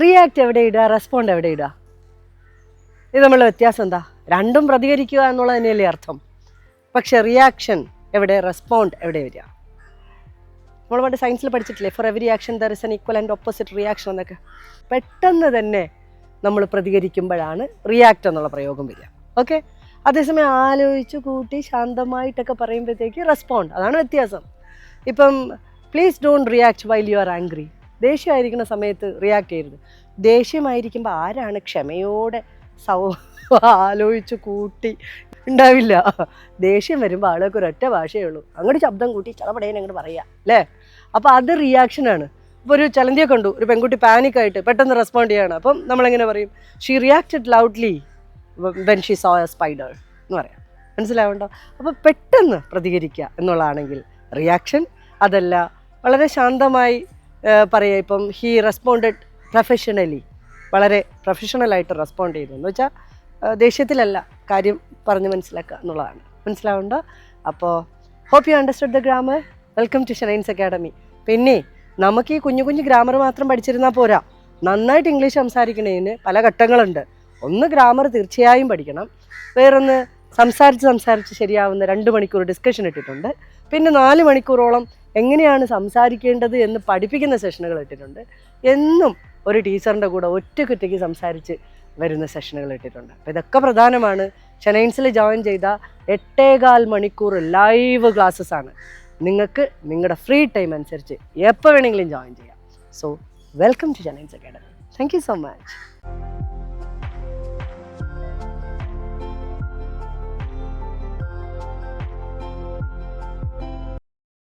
React എവിടെ ഇടുക, respond എവിടെ ഇടുക? ഇത് തമ്മിലുള്ള വ്യത്യാസം എന്താ? രണ്ടും പ്രതികരിക്കുക എന്നുള്ളത് തന്നെയല്ലേ അർത്ഥം. പക്ഷെ റിയാക്ഷൻ എവിടെ, റെസ്പോണ്ട് എവിടെ വരിക? നമ്മൾ പണ്ട് സയൻസിൽ പഠിച്ചിട്ടില്ലേ, for every action there is an equal and opposite reaction എന്നൊക്കെ. പെട്ടെന്ന് തന്നെ നമ്മൾ പ്രതികരിക്കുമ്പോഴാണ് റിയാക്ട് എന്നുള്ള പ്രയോഗം വരിക. ഓക്കെ. അതേസമയം ആലോചിച്ച് കൂട്ടി ശാന്തമായിട്ടൊക്കെ പറയുമ്പോഴത്തേക്ക് റെസ്പോണ്ട്. അതാണ് വ്യത്യാസം. ഇപ്പം please don't react while you are angry. ദേഷ്യമായിരിക്കുന്ന സമയത്ത് റിയാക്ട് ചെയ്യരുത്. ദേഷ്യമായിരിക്കുമ്പോൾ ആരാണ് ക്ഷമയോടെ ആലോചിച്ച് കൂട്ടി ഉണ്ടാവില്ല. ദേഷ്യം വരുമ്പോൾ ആൾക്ക് ഒരൊറ്റ ഭാഷയേ ഉള്ളൂ, അങ്ങോട്ട് ശബ്ദം കൂട്ടി ചളപടേനെ അങ്ങോട്ട് പറയുക അല്ലേ. അപ്പോൾ അത് റിയാക്ഷനാണ്. ഇപ്പോൾ ഒരു ചലന്തിയെ കണ്ടു, ഒരു പെൺകുട്ടി പാനിക്കായിട്ട് പെട്ടെന്ന് റെസ്പോണ്ട് ചെയ്യാണ്. അപ്പം നമ്മളെങ്ങനെ പറയും? She reacted loudly when she so A spider എന്ന് പറയാം. മനസ്സിലാവുണ്ടോ? അപ്പോൾ പെട്ടെന്ന് പ്രതികരിക്കുക എന്നുള്ളതാണെങ്കിൽ റിയാക്ഷൻ. അതല്ല, വളരെ ശാന്തമായി പറയുക. ഇപ്പം ഹീ റെസ്പോണ്ടഡ് പ്രൊഫഷണലി, വളരെ പ്രൊഫഷണലായിട്ട് റെസ്പോണ്ട് ചെയ്തു എന്ന് വെച്ചാൽ ദേഷ്യത്തിലല്ല, കാര്യം പറഞ്ഞ് മനസ്സിലാക്കുക എന്നുള്ളതാണ്. മനസ്സിലാവുണ്ടോ? അപ്പോൾ hope you understood the grammar. Welcome to Shanine's academy. പിന്നെ നമുക്ക് ഈ കുഞ്ഞു കുഞ്ഞു ഗ്രാമർ മാത്രം പഠിച്ചിരുന്നാൽ പോരാ. നന്നായിട്ട് ഇംഗ്ലീഷ് സംസാരിക്കുന്നതിന് പല ഘട്ടങ്ങളുണ്ട്. ഒന്ന്, ഗ്രാമർ തീർച്ചയായും പഠിക്കണം. വേറൊന്ന്, സംസാരിച്ച് ശരിയാവുന്ന 2 മണിക്കൂർ ഡിസ്കഷൻ ഇട്ടിട്ടുണ്ട്. പിന്നെ 4 മണിക്കൂറോളം എങ്ങനെയാണ് സംസാരിക്കേണ്ടത് എന്ന് പഠിപ്പിക്കുന്ന സെഷനുകൾ ഇട്ടിട്ടുണ്ട്. എന്നും ഒരു ടീച്ചറിൻ്റെ കൂടെ ഒറ്റയ്ക്ക് സംസാരിച്ച് വരുന്ന സെഷനുകൾ ഇട്ടിട്ടുണ്ട്. അപ്പോൾ ഇതൊക്കെ പ്രധാനമാണ്. ഷനൈൻസിൽ ജോയിൻ ചെയ്ത 8.25 മണിക്കൂർ ലൈവ് ക്ലാസ്സസ് ആണ്. നിങ്ങൾക്ക് നിങ്ങളുടെ ഫ്രീ ടൈം അനുസരിച്ച് എപ്പോൾ വേണമെങ്കിലും ജോയിൻ ചെയ്യാം. So welcome to Shanine's academy. Thank you so much.